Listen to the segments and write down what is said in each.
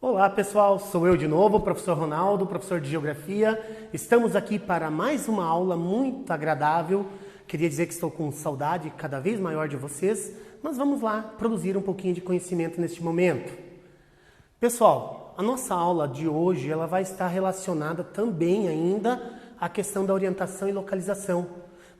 Olá pessoal, sou eu de novo, o professor Ronaldo, professor de Geografia. Estamos aqui para mais uma aula muito agradável. Queria dizer que estou com saudade cada vez maior de vocês, mas vamos lá produzir um pouquinho de conhecimento neste momento. Pessoal, a nossa aula de hoje ela vai estar relacionada também ainda à questão da orientação e localização,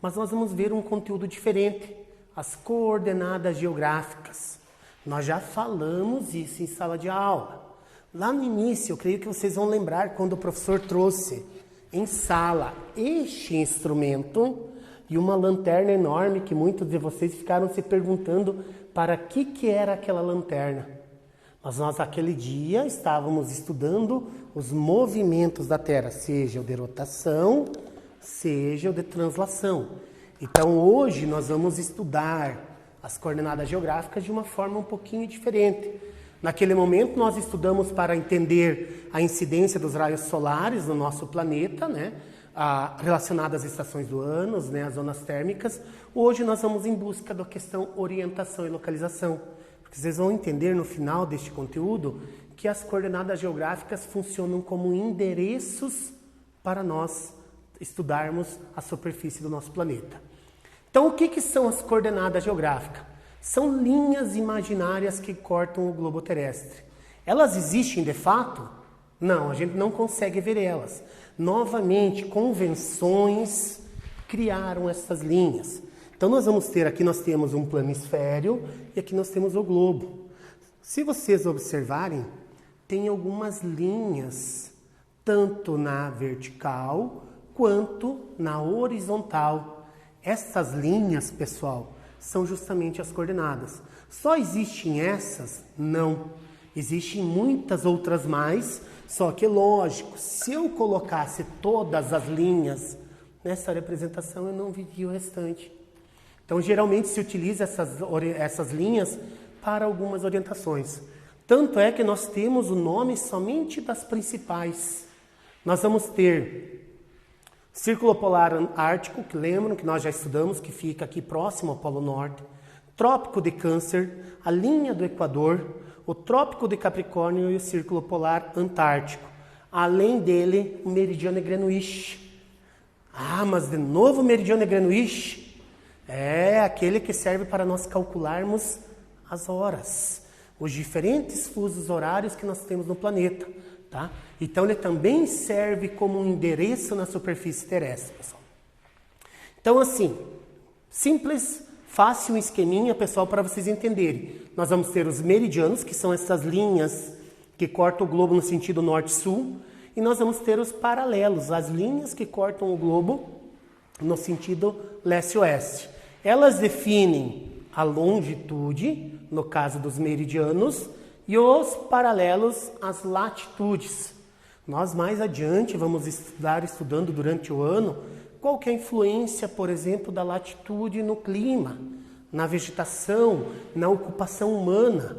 mas nós vamos ver um conteúdo diferente, as coordenadas geográficas. Nós já falamos isso em sala de aula. Lá no início, eu creio que vocês vão lembrar quando o professor trouxe em sala este instrumento e uma lanterna enorme que muitos de vocês ficaram se perguntando para que era aquela lanterna. Mas nós, aquele dia, estávamos estudando os movimentos da Terra, seja o de rotação, seja o de translação. Então, hoje, nós vamos estudar as coordenadas geográficas de uma forma um pouquinho diferente. Naquele momento, nós estudamos para entender a incidência dos raios solares no nosso planeta, relacionadas às estações do ano, as zonas térmicas. Hoje, nós vamos em busca da questão orientação e localização. Porque vocês vão entender no final deste conteúdo que as coordenadas geográficas funcionam como endereços para nós estudarmos a superfície do nosso planeta. Então, o que são as coordenadas geográficas? São linhas imaginárias que cortam o globo terrestre. Elas existem de fato? Não, a gente não consegue ver elas. Novamente, convenções criaram essas linhas. Então, nós temos um planisfério e aqui nós temos o globo. Se vocês observarem, tem algumas linhas, tanto na vertical quanto na horizontal. Essas linhas, pessoal, são justamente as coordenadas. Só existem essas? Não. Existem muitas outras mais, só que lógico, se eu colocasse todas as linhas nessa representação, eu não viria o restante. Então, geralmente se utiliza essas linhas para algumas orientações. Tanto é que nós temos o nome somente das principais. Nós vamos ter Círculo Polar Ártico, que lembram que nós já estudamos, que fica aqui próximo ao Polo Norte. Trópico de Câncer, a linha do Equador, o Trópico de Capricórnio e o Círculo Polar Antártico. Além dele, o Meridiano de Greenwich. Mas de novo o Meridiano de Greenwich é aquele que serve para nós calcularmos as horas, os diferentes fusos horários que nós temos no planeta. Tá? Então, ele também serve como um endereço na superfície terrestre, pessoal. Então, assim, simples, fácil um esqueminha, pessoal, para vocês entenderem. Nós vamos ter os meridianos, que são essas linhas que cortam o globo no sentido norte-sul, e nós vamos ter os paralelos, as linhas que cortam o globo no sentido leste-oeste. Elas definem a longitude, no caso dos meridianos, e os paralelos às latitudes. Nós mais adiante vamos estudando durante o ano qual que é a influência, por exemplo, da latitude no clima, na vegetação, na ocupação humana.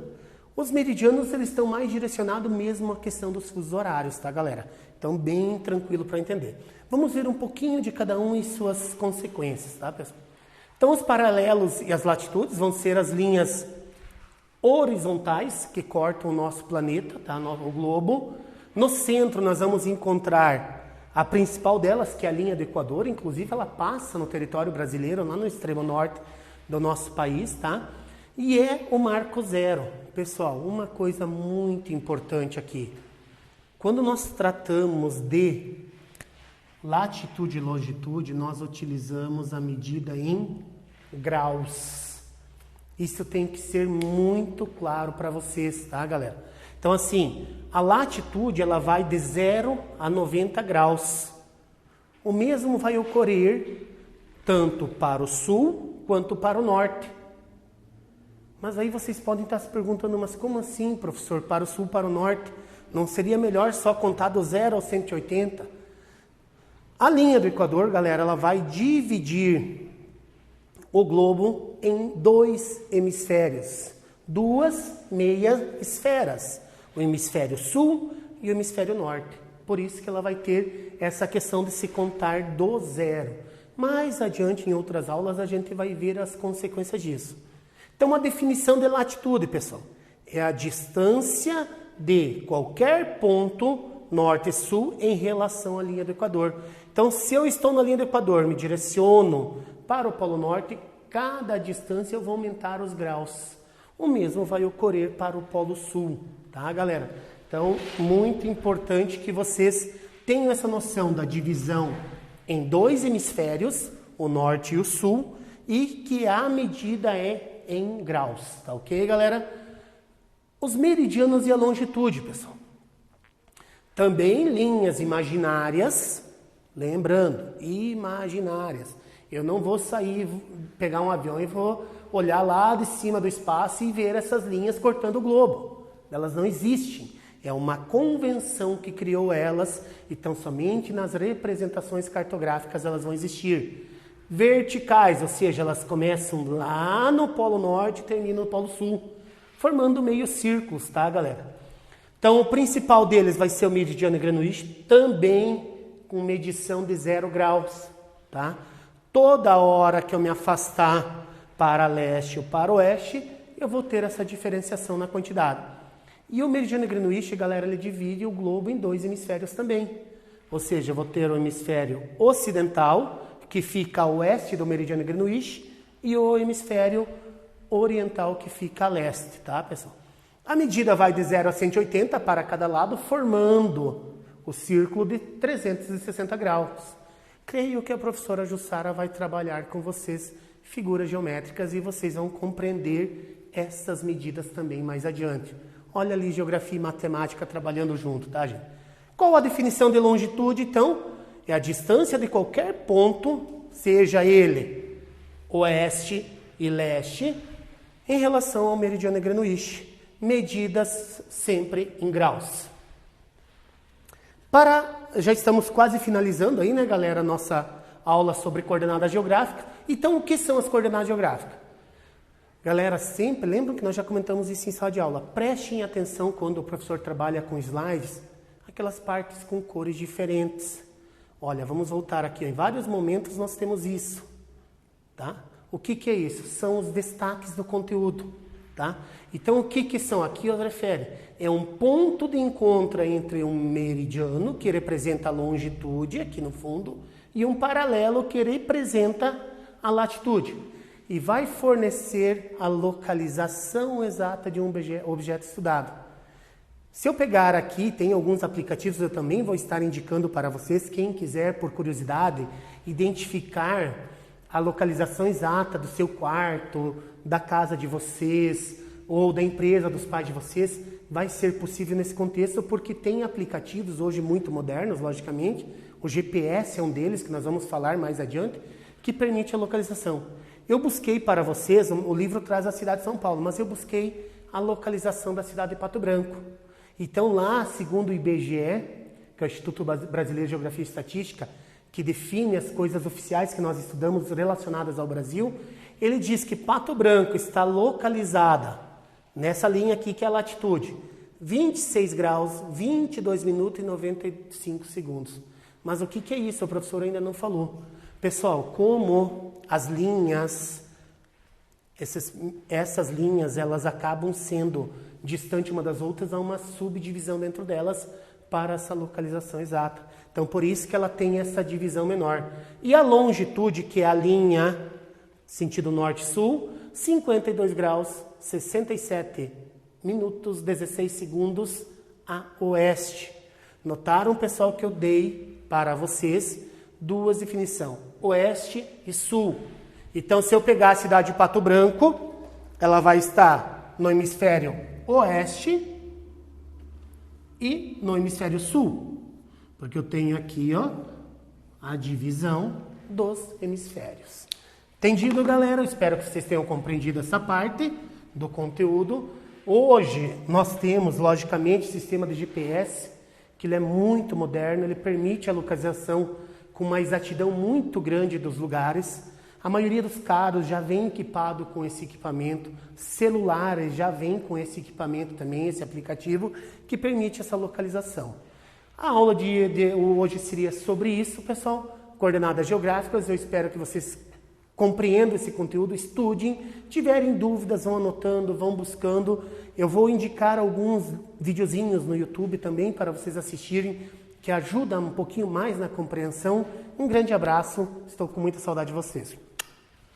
Os meridianos eles estão mais direcionados mesmo à questão dos fusos horários, tá, galera? Então, bem tranquilo para entender. Vamos ver um pouquinho de cada um e suas consequências, tá, pessoal? Então, os paralelos e as latitudes vão ser as linhas horizontais que cortam o nosso planeta, tá? O globo. No centro nós vamos encontrar a principal delas, que é a linha do Equador, inclusive ela passa no território brasileiro, lá no extremo norte do nosso país, tá? E é o marco zero. Pessoal, uma coisa muito importante aqui. Quando nós tratamos de latitude e longitude, nós utilizamos a medida em graus. Isso tem que ser muito claro para vocês, tá, galera? Então, assim, a latitude, ela vai de 0 a 90 graus. O mesmo vai ocorrer tanto para o sul quanto para o norte. Mas aí vocês podem estar se perguntando, mas como assim, professor, para o sul, para o norte? Não seria melhor só contar do 0 ao 180? A linha do Equador, galera, ela vai dividir o globo em dois hemisférios, duas meias esferas, o hemisfério sul e o hemisfério norte. Por isso que ela vai ter essa questão de se contar do zero. Mais adiante, em outras aulas, a gente vai ver as consequências disso. Então, a definição de latitude, pessoal, é a distância de qualquer ponto norte e sul em relação à linha do Equador. Então, se eu estou na linha do Equador, me direciono para o Polo Norte, cada distância eu vou aumentar os graus. O mesmo vai ocorrer para o Polo Sul, tá, galera? Então, muito importante que vocês tenham essa noção da divisão em dois hemisférios, o norte e o sul, e que a medida é em graus, tá ok, galera? Os meridianos e a longitude, pessoal. Também linhas imaginárias, lembrando, imaginárias. Eu não vou sair, pegar um avião e vou olhar lá de cima do espaço e ver essas linhas cortando o globo. Elas não existem. É uma convenção que criou elas, então somente nas representações cartográficas elas vão existir. Verticais, ou seja, elas começam lá no Polo Norte e terminam no Polo Sul, formando meio círculos, tá, galera? Então, o principal deles vai ser o meridiano de Greenwich, também com medição de 0 graus, tá? Toda hora que eu me afastar para leste ou para oeste, eu vou ter essa diferenciação na quantidade. E o meridiano de Greenwich, galera, ele divide o globo em dois hemisférios também. Ou seja, eu vou ter o hemisfério ocidental, que fica a oeste do meridiano de Greenwich, e o hemisfério oriental, que fica a leste, tá, pessoal? A medida vai de 0 a 180 para cada lado, formando o círculo de 360 graus. Creio que a professora Jussara vai trabalhar com vocês figuras geométricas e vocês vão compreender essas medidas também mais adiante. Olha ali geografia e matemática trabalhando junto, tá, gente? Qual a definição de longitude, então? É a distância de qualquer ponto, seja ele oeste e leste, em relação ao meridiano de Greenwich, medidas sempre em graus. Já estamos quase finalizando aí, né, galera, a nossa aula sobre coordenadas geográficas. Então, o que são as coordenadas geográficas? Galera, sempre, lembram que nós já comentamos isso em sala de aula. Prestem atenção quando o professor trabalha com slides, aquelas partes com cores diferentes. Olha, vamos voltar aqui. Em vários momentos nós temos isso, tá? O que é isso? São os destaques do conteúdo, tá? Então, o que são? Aqui eu refere. É um ponto de encontro entre um meridiano, que representa a longitude, aqui no fundo, e um paralelo, que representa a latitude. E vai fornecer a localização exata de um objeto estudado. Se eu pegar aqui, tem alguns aplicativos, eu também vou estar indicando para vocês, quem quiser, por curiosidade, identificar a localização exata do seu quarto, da casa de vocês, ou da empresa dos pais de vocês, vai ser possível nesse contexto, porque tem aplicativos hoje muito modernos, logicamente, o GPS é um deles, que nós vamos falar mais adiante, que permite a localização. Eu busquei para vocês, o livro traz a cidade de São Paulo, mas eu busquei a localização da cidade de Pato Branco. Então lá, segundo o IBGE, que é o Instituto Brasileiro de Geografia e Estatística, que define as coisas oficiais que nós estudamos relacionadas ao Brasil, ele diz que Pato Branco está localizada nessa linha aqui, que é a latitude, 26 graus, 22 minutos e 95 segundos. Mas o que é isso? O professor ainda não falou. Pessoal, como as linhas, essas linhas, elas acabam sendo distante uma das outras, há uma subdivisão dentro delas para essa localização exata. Então, por isso que ela tem essa divisão menor. E a longitude, que é a linha sentido norte-sul, 52 graus, 67 minutos, 16 segundos a oeste. Notaram, pessoal, que eu dei para vocês duas definições, oeste e sul. Então, se eu pegar a cidade de Pato Branco, ela vai estar no hemisfério oeste e no hemisfério sul, porque eu tenho aqui, ó, a divisão dos hemisférios. Entendido, galera? Eu espero que vocês tenham compreendido essa parte do conteúdo. Hoje nós temos, logicamente, o sistema de GPS, que ele é muito moderno, ele permite a localização com uma exatidão muito grande dos lugares. A maioria dos carros já vem equipado com esse equipamento, celulares já vem com esse equipamento também, esse aplicativo, que permite essa localização. A aula de hoje seria sobre isso, pessoal, coordenadas geográficas. Eu espero que vocês compreendam esse conteúdo, estudem, tiverem dúvidas, vão anotando, vão buscando. Eu vou indicar alguns videozinhos no YouTube também para vocês assistirem, que ajuda um pouquinho mais na compreensão. Um grande abraço, estou com muita saudade de vocês.